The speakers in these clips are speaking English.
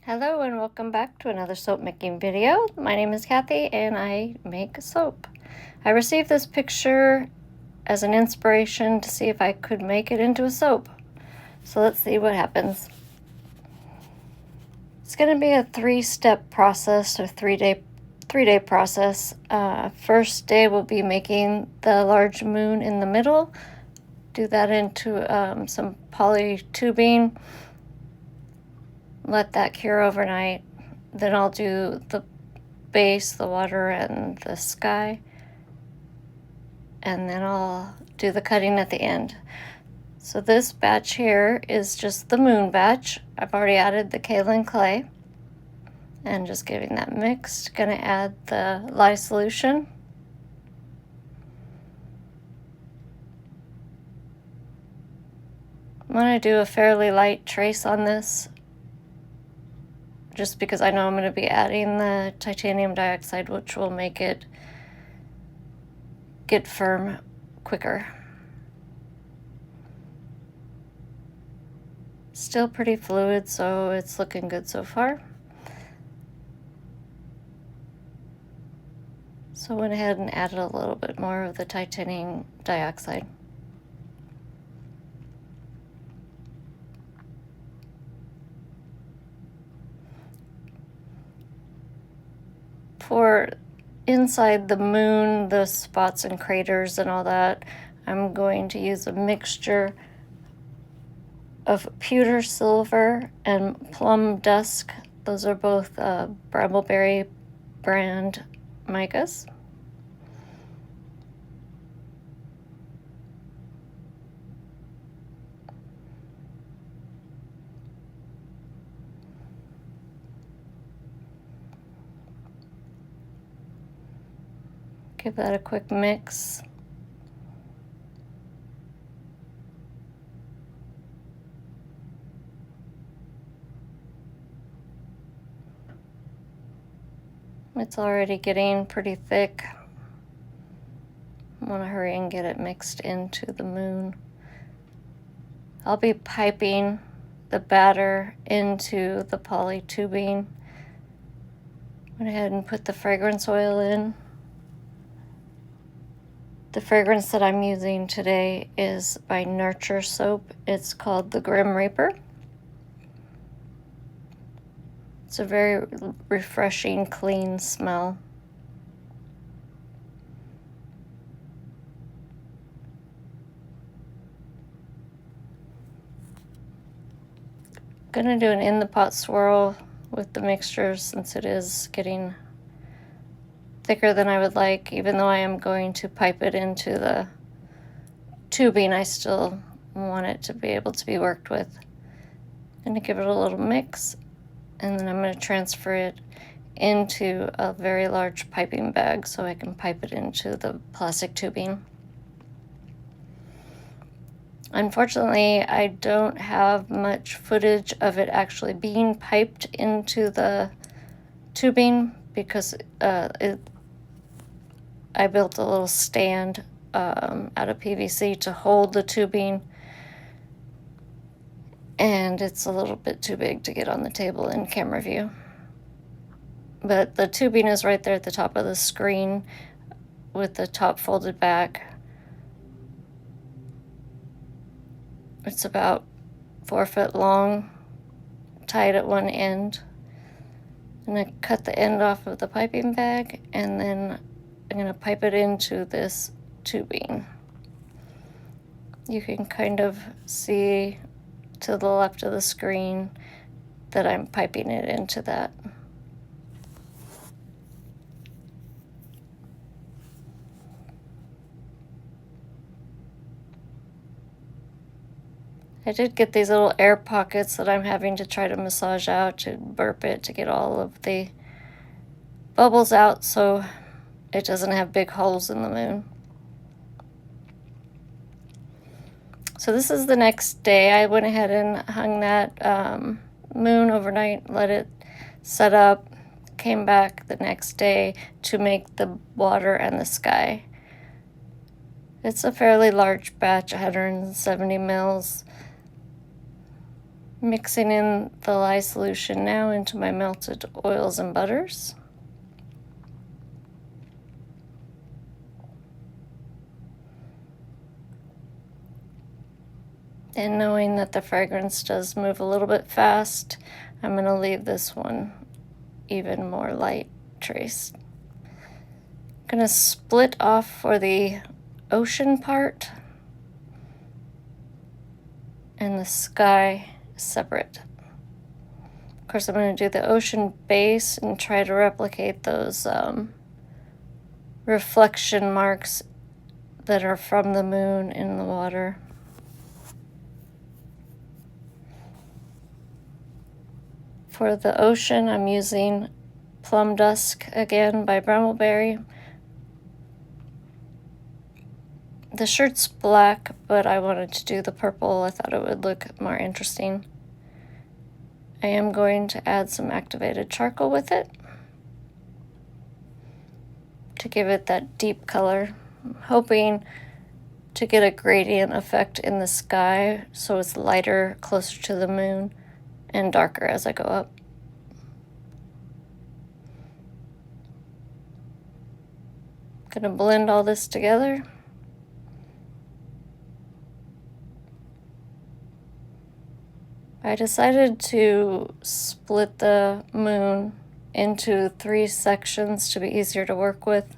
Hello and welcome back to another soap making video. My name is Kathy and I make soap. I received this picture as an inspiration to see if I could make it into a soap. So let's see what happens. It's going to be a 3-step process or three-day process. First day we'll be making the large moon in the middle. Do that into some poly tubing. Let that cure overnight. Then I'll do the base, the water, and the sky. And then I'll do the cutting at the end. So this batch here is just the moon batch. I've already added the kaolin clay. And just getting that mixed. Gonna add the lye solution. I'm gonna do a fairly light trace on this, just because I know I'm going to be adding the titanium dioxide, which will make it get firm quicker. Still pretty fluid, so it's looking good so far. So I went ahead and added a little bit more of the titanium dioxide. For inside the moon, the spots and craters and all that, I'm going to use a mixture of pewter silver and plum dusk. Those are both Brambleberry brand micas. Give that a quick mix. It's already getting pretty thick. I want to hurry and get it mixed into the moon. I'll be piping the batter into the poly tubing. Went ahead and put the fragrance oil in. The fragrance that I'm using today is by Nurture Soap. It's called the Grim Reaper. It's a very refreshing, clean smell. Gonna do an in the pot swirl with the mixture since it is getting thicker than I would like. Even though I am going to pipe it into the tubing, I still want it to be able to be worked with. I'm gonna give it a little mix, and then I'm going to transfer it into a very large piping bag so I can pipe it into the plastic tubing. Unfortunately, I don't have much footage of it actually being piped into the tubing because I built a little stand out of PVC to hold the tubing, and it's a little bit too big to get on the table in camera view. But the tubing is right there at the top of the screen with the top folded back. It's about 4 foot long, tied at one end. I'm going to cut the end off of the piping bag, and then I'm going to pipe it into this tubing. You can kind of see to the left of the screen that I'm piping it into that. I did get these little air pockets that I'm having to try to massage out to burp it to get all of the bubbles out so it doesn't have big holes in the moon. So this is the next day. I went ahead and hung that moon overnight, let it set up, came back the next day to make the water and the sky. It's a fairly large batch, 170 mils. Mixing in the lye solution now into my melted oils and butters. And knowing that the fragrance does move a little bit fast, I'm going to leave this one even more light traced. I'm going to split off for the ocean part and the sky separate. Of course, I'm going to do the ocean base and try to replicate those reflection marks that are from the moon in the water. For the ocean, I'm using Plum Dusk again by Brambleberry. The shirt's black, but I wanted to do the purple. I thought it would look more interesting. I am going to add some activated charcoal with it to give it that deep color. I'm hoping to get a gradient effect in the sky so it's lighter closer to the moon and darker as I go up. I'm going to blend all this together. I decided to split the moon into 3 sections to be easier to work with.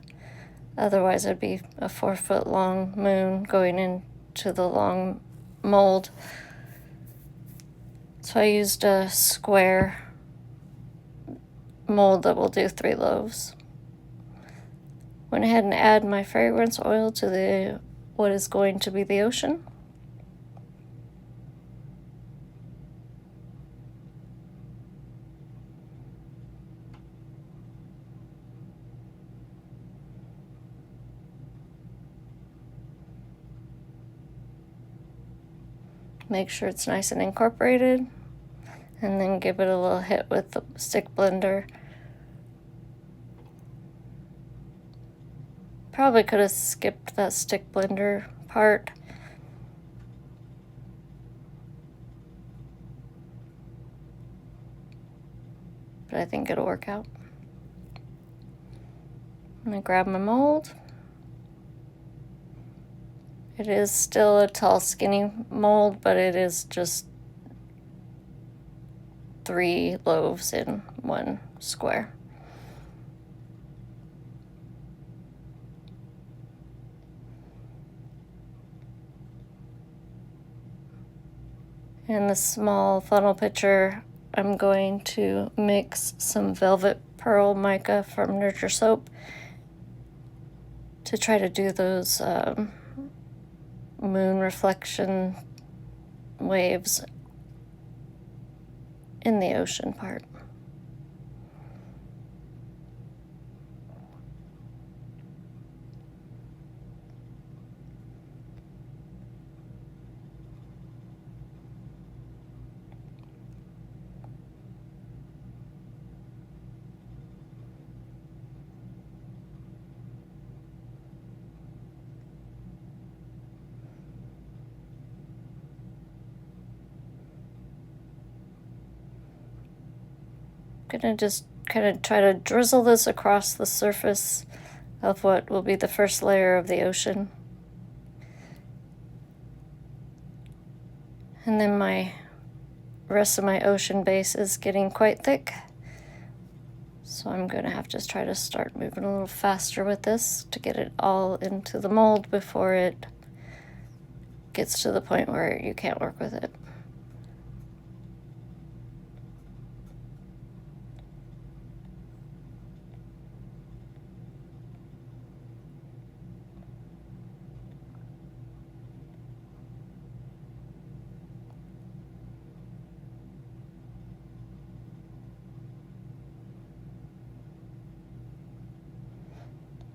Otherwise, it'd be a 4-foot long moon going into the long mold. So I used a square mold that will do 3 loaves. Went ahead and add my fragrance oil to what is going to be the ocean. Make sure it's nice and incorporated, and then give it a little hit with the stick blender. Probably could have skipped that stick blender part. But I think it'll work out. I'm gonna grab my mold. It is still a tall, skinny mold, but it is just 3 loaves in 1 square. In the small funnel pitcher, I'm going to mix some Velvet Pearl Mica from Nurture Soap to try to do those moon reflection waves in the ocean part. Gonna just kind of try to drizzle this across the surface of what will be the first layer of the ocean. And then my rest of my ocean base is getting quite thick. So I'm gonna have to try to start moving a little faster with this to get it all into the mold before it gets to the point where you can't work with it.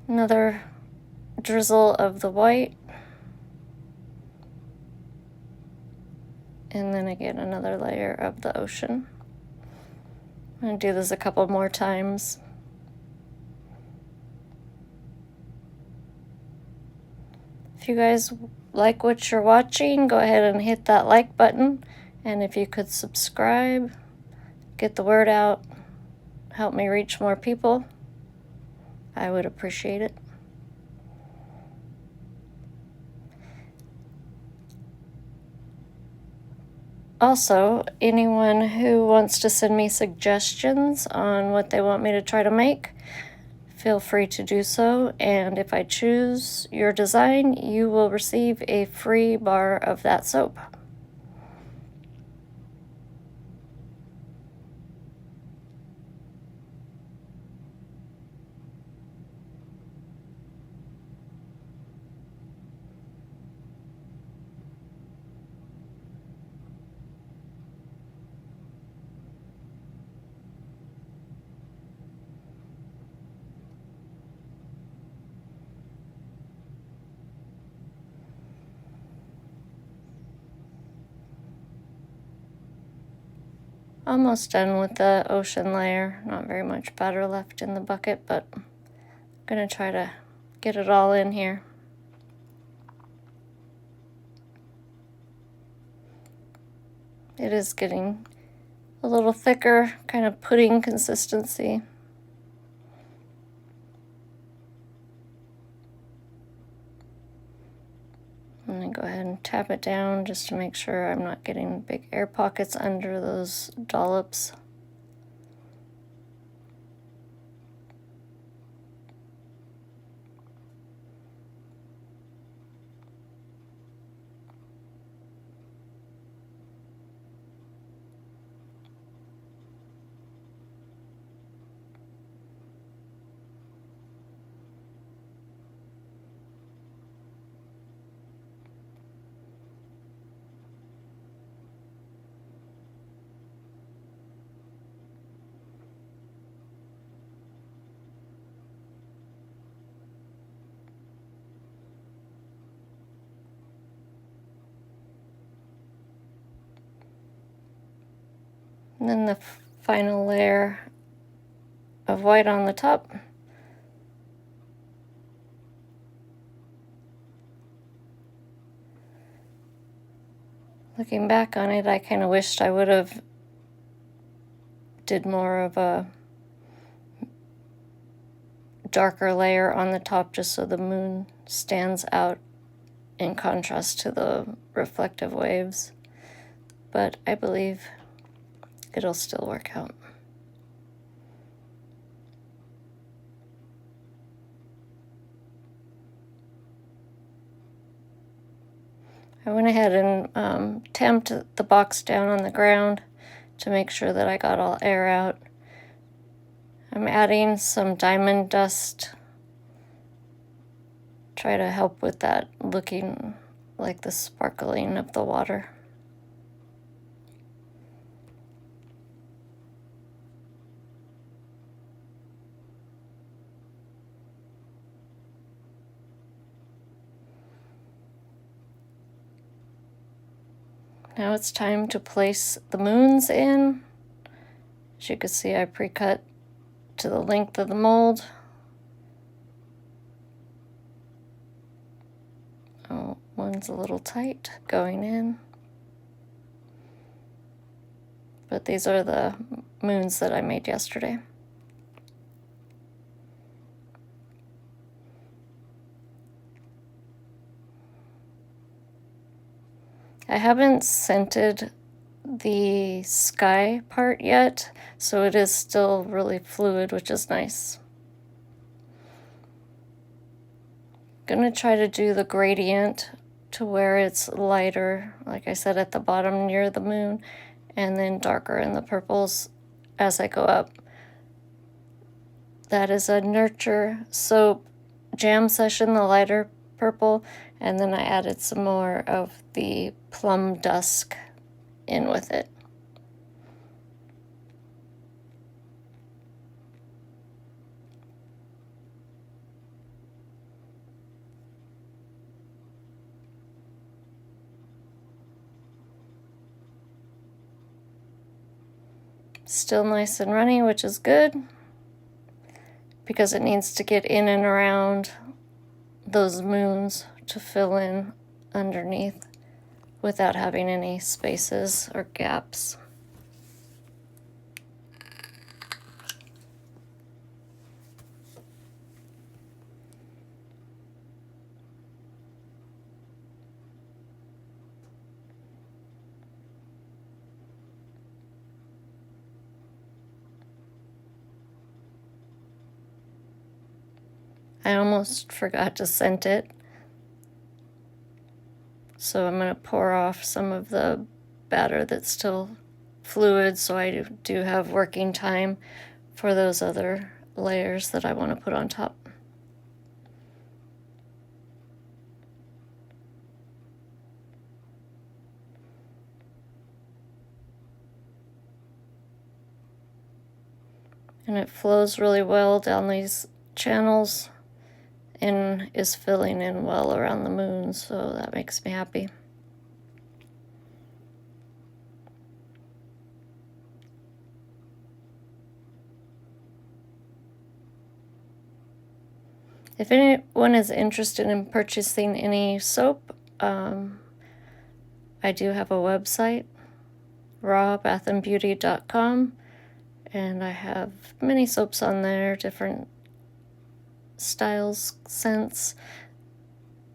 Another drizzle of the white. And then again, another layer of the ocean. I'm going to do this a couple more times. If you guys like what you're watching, go ahead and hit that like button. And if you could subscribe, get the word out, help me reach more people, I would appreciate it. Also, anyone who wants to send me suggestions on what they want me to try to make, feel free to do so, and if I choose your design, you will receive a free bar of that soap. Almost done with the ocean layer. Not very much batter left in the bucket, but I'm gonna try to get it all in here. It is getting a little thicker, kind of pudding consistency. I'm gonna go ahead and tap it down just to make sure I'm not getting big air pockets under those dollops. And then the final layer of white on the top. Looking back on it, I kind of wished I would have did more of a darker layer on the top just so the moon stands out in contrast to the reflective waves. But I believe it'll still work out. I went ahead and tamped the box down on the ground to make sure that I got all air out. I'm adding some diamond dust, try to help with that looking like the sparkling of the water. Now it's time to place the moons in. As you can see, I pre-cut to the length of the mold. Oh, one's a little tight going in. But these are the moons that I made yesterday. I haven't scented the sky part yet, so it is still really fluid, which is nice. Gonna try to do the gradient to where it's lighter, like I said, at the bottom near the moon, and then darker in the purples as I go up. That is a Nurture Soap Jam Session, the lighter purple, and then I added some more of the Plum Dusk in with it. Still nice and runny, which is good, because it needs to get in and around those moons to fill in underneath without having any spaces or gaps. I almost forgot to scent it, so I'm going to pour off some of the batter that's still fluid, so I do have working time for those other layers that I want to put on top. And it flows really well down these channels and is filling in well around the moon, so that makes me happy. If anyone is interested in purchasing any soap, I do have a website, rawbathandbeauty.com, and I have many soaps on there, different styles, scents.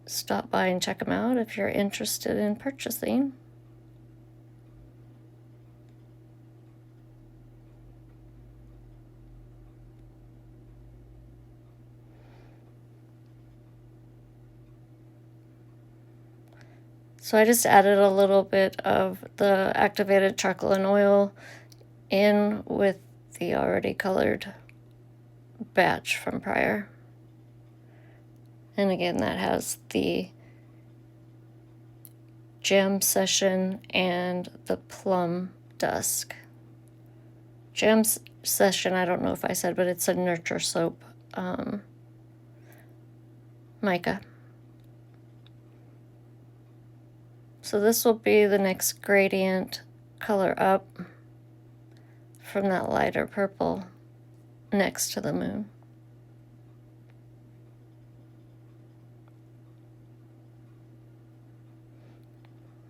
Stop by and check them out if you're interested in purchasing. So I just added a little bit of the activated charcoal and oil in with the already colored batch from prior. And again, that has the Gem Session and the Plum Dusk. Gem Session, I don't know if I said, but it's a Nurture soap. Mica. So this will be the next gradient color up from that lighter purple next to the moon.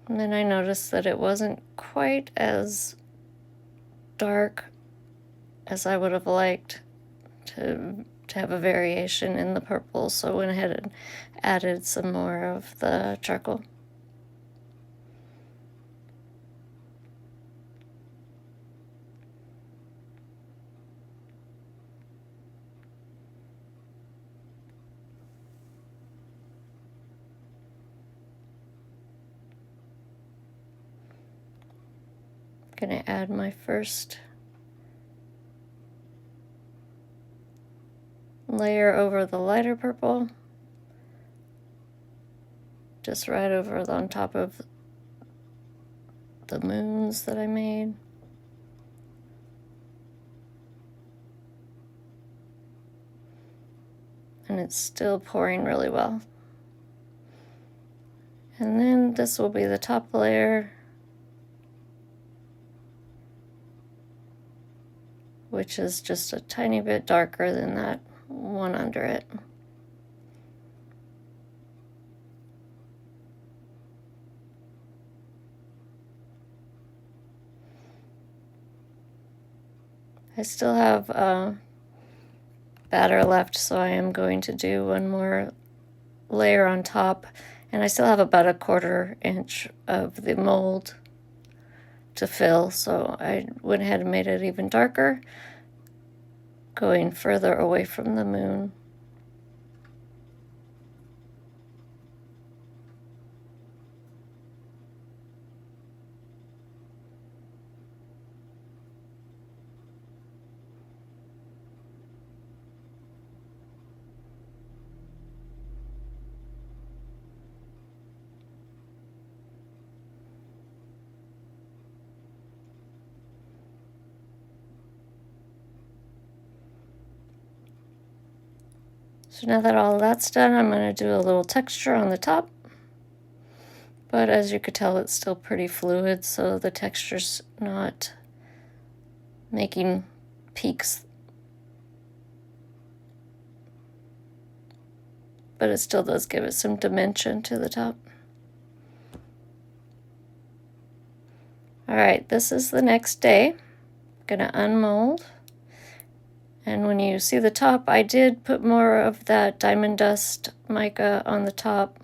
And then I noticed that it wasn't quite as dark as I would have liked to have a variation in the purple, so I went ahead and added some more of the charcoal. I'm going to add my first layer over the lighter purple, just right over on top of the moons that I made. And it's still pouring really well. And then this will be the top layer, which is just a tiny bit darker than that one under it. I still have batter left, so I am going to do one more layer on top, and I still have about 1/4 inch of the mold to fill, so I went ahead and made it even darker, going further away from the moon. So now that all that's done, I'm going to do a little texture on the top. But as you could tell, it's still pretty fluid, so the texture's not making peaks. But it still does give it some dimension to the top. All right, this is the next day. I'm gonna unmold. And when you see the top, I did put more of that diamond dust mica on the top.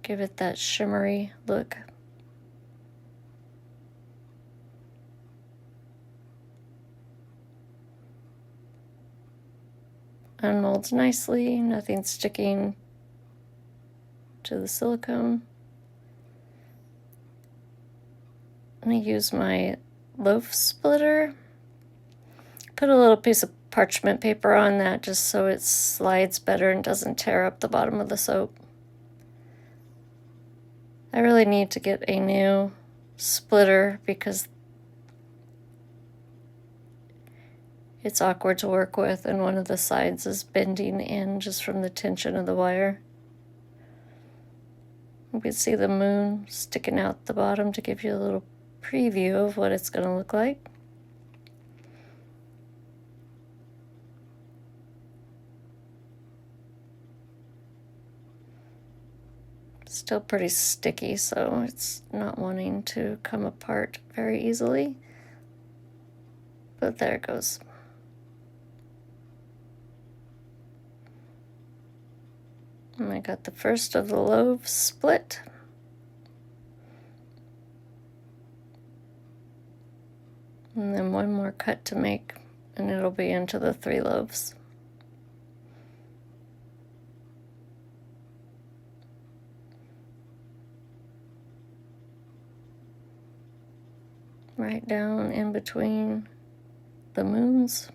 Give it that shimmery look. Unmolds nicely, nothing sticking to the silicone. I'm going to use my loaf splitter. Put a little piece of parchment paper on that just so it slides better and doesn't tear up the bottom of the soap. I really need to get a new splitter because it's awkward to work with and one of the sides is bending in just from the tension of the wire. You can see the moon sticking out the bottom to give you a little preview of what it's going to look like. Still pretty sticky, so it's not wanting to come apart very easily. But there it goes. And I got the first of the loaves split. And then one more cut to make, and it'll be into the 3 loaves. Right down in between the moons.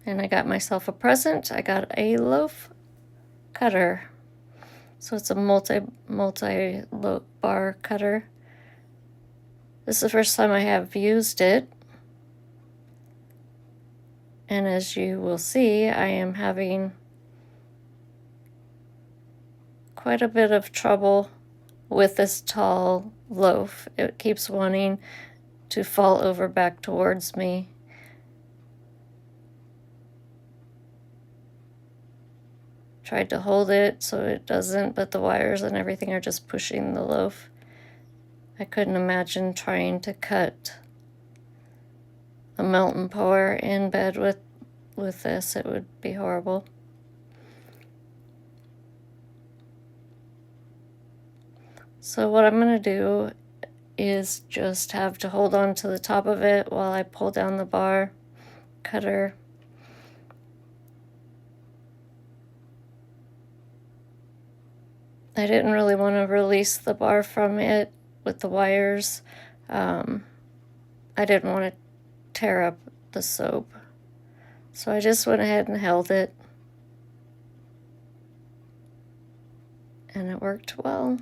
And I got myself a present. I got a loaf cutter. So it's a multi bar cutter. This is the first time I have used it. And as you will see, I am having quite a bit of trouble with this tall loaf. It keeps wanting to fall over back towards me. Tried to hold it so it doesn't, but the wires and everything are just pushing the loaf. I couldn't imagine trying to cut a melt and pour in bed with this. It would be horrible. So what I'm going to do is just have to hold on to the top of it while I pull down the bar cutter. I didn't really want to release the bar from it with the wires. I didn't want to tear up the soap. So I just went ahead and held it. And it worked well.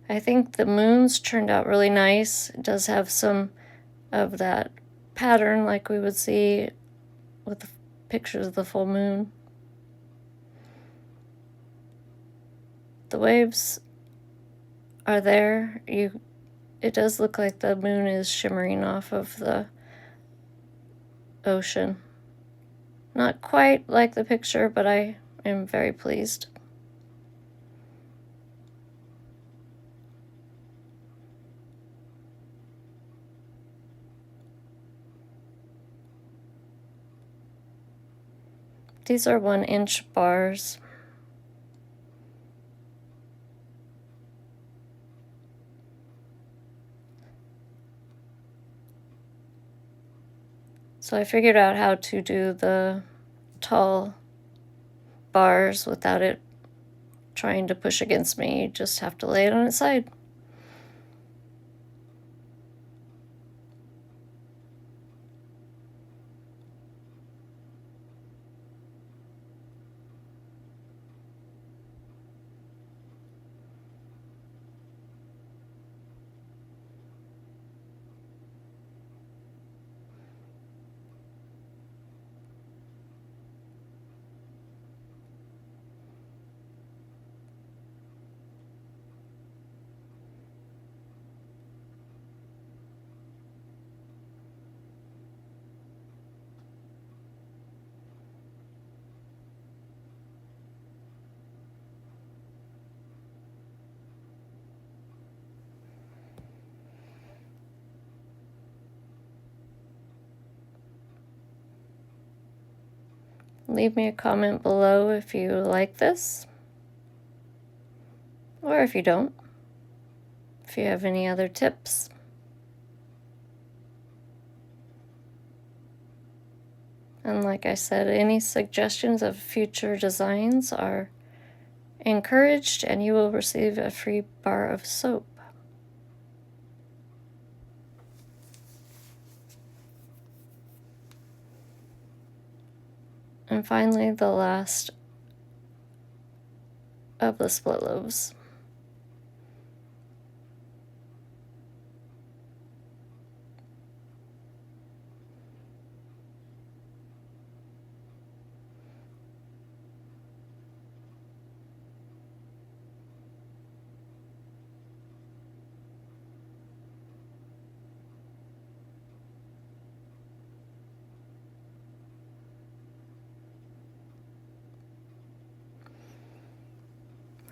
I think the moons turned out really nice. It does have some of that pattern like we would see with the pictures of the full moon. The waves are there. It does look like the moon is shimmering off of the ocean. Not quite like the picture, but I am very pleased. These are 1-inch bars. So I figured out how to do the tall bars without it trying to push against me. You just have to lay it on its side. Leave me a comment below if you like this, or if you don't, if you have any other tips. And like I said, any suggestions of future designs are encouraged, and you will receive a free bar of soap. And finally, the last of the split loaves.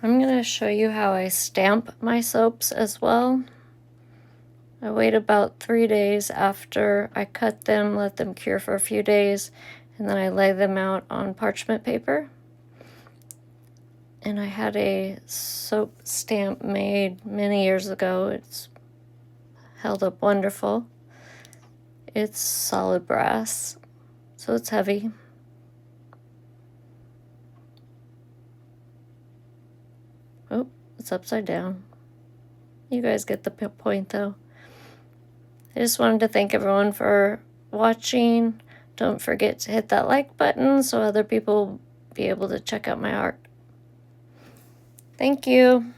I'm going to show you how I stamp my soaps as well. I wait about 3 days after I cut them, let them cure for a few days, and then I lay them out on parchment paper. And I had a soap stamp made many years ago. It's held up wonderful. It's solid brass, so it's heavy. Oh, it's upside down. You guys get the point though. I just wanted to thank everyone for watching. Don't forget to hit that like button so other people will be able to check out my art. Thank you.